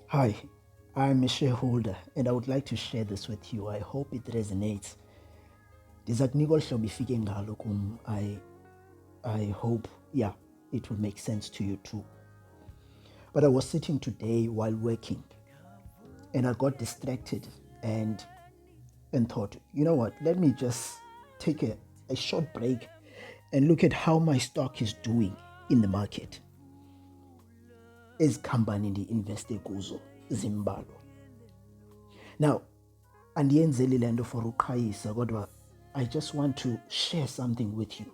Hi, I'm a shareholder and I would like to share this with you. I hope it resonates. Ndiza kunika olu hlobo ifike ngalo kum. I hope, yeah, it will make sense to you too. But I was sitting today while working and I got distracted and thought, you know what, let me just take a short break and look at how my stock is doing in the market. Ezikhambani ndi-investe kuzo zimbalwa. Now, andiyenzeli le nto for uqhayisa kodwa I just want to share something with you.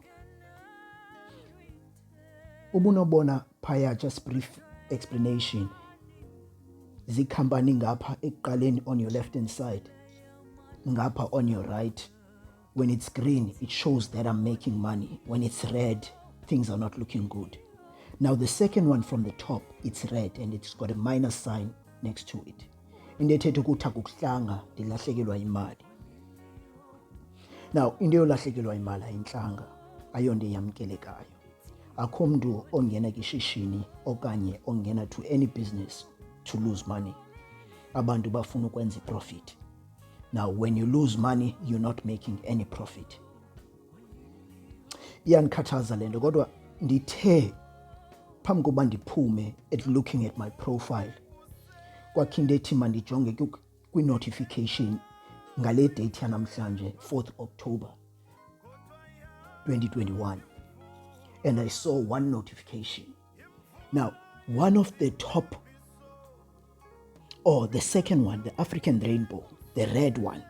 Ubunobona phaya, just brief explanation. Zikhampani ngapha ekuqaleni on your left hand side, ngapha on your right. When it's green, it shows that I'm making money. When it's red, things are not looking good. Now the second one from the top, it's red and it's got a minus sign next to it. Into ethetha ukuthi akukuhlanga ndilahlekelwa imali. Now into yolahlekelwa imali ayinhlanga, ayonto eyamkelekayo. Akho mntu ongena kwishishini okanye ongena to any business to lose money. Abantu bafuna ukwenza profit. Now when you lose money, you're not making any profit. Iyanikhathaza le nto kodwa ndithe phambi koba ndiphume at looking at my profile, kwakho into ethi mandijonge kwi-notification ngale date yanamhlanje, 4th October 2021, and I saw one notification. Now, one of the top, or the second one, the African rainbow, the red one,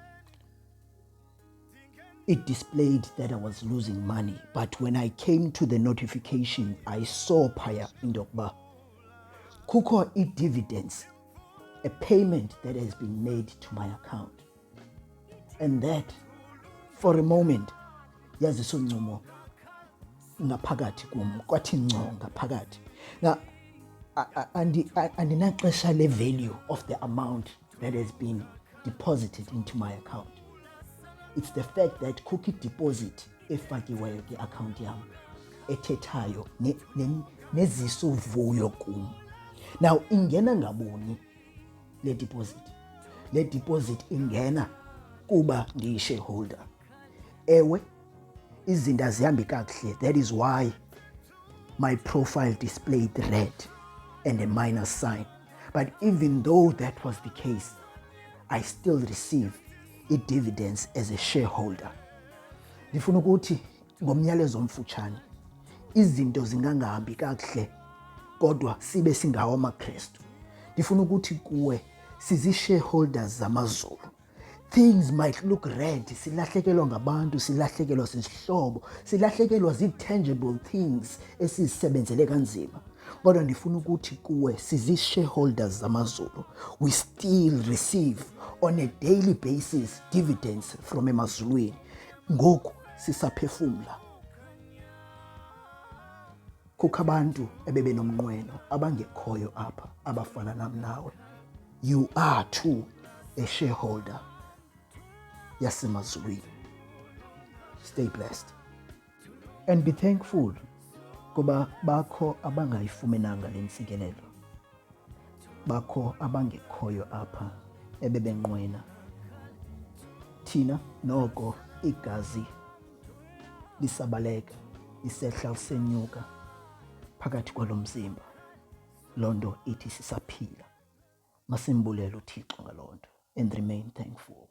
it displayed that I was losing money. But when I came to the notification, I saw phaya into yokuba kukho i-dividends, a payment that has been made to my account. And that, for a moment, yaziso ncumo ngaphakathi kum, kwathi ngco ngaphakathi. Now, andinaxesha le value of the amount that has been deposited into my account. It's the fact that kukho deposit efakiweyo kwi-account yam ethethayo nezisa uvuyo kum. Now ingena ngaboni le deposit. Le deposit ingena kuba ndiyi-shareholder. Ewe, izinto azihambi kakuhle. That is why my profile displayed red and a minus sign. But even though that was the case, I still receive i-dividends as a shareholder. Ndifuna ukuthi ngomnyalezo omfutshane, izinto zingangahambi kakuhle kodwa sibe singawo amaKristu. Ndifuna ukuthi kuwe sizi-shareholders zamaZulu. Things might look red, silahlekelwa ngabantu, silahlekelwa sisihlobo, silahlekelwa zii-tangible things esizisebenzele kanzima. Kodwa ndifuna ukuthi kuwe sizi-shareholders zamaZulu, we still receive on a daily basis dividends from emazulwini. Ngoku sisaphefumla. Kukho abantu ebebenomnqweno abangekhoyo apha abafana nam nawe. You are too a shareholder yasemazulwini. Stay blessed and be thankful kuba bakho abangayifumenanga le ntsikelelo, bakho abangekhoyo apha ebebenqwena. Thina noko igazi lisabaleka, isehla lisenyuka phakathi kwalo mzimba. Loo nto ithi sisaphila. Masimbulele uThixo ngaloo nto and remain thankful.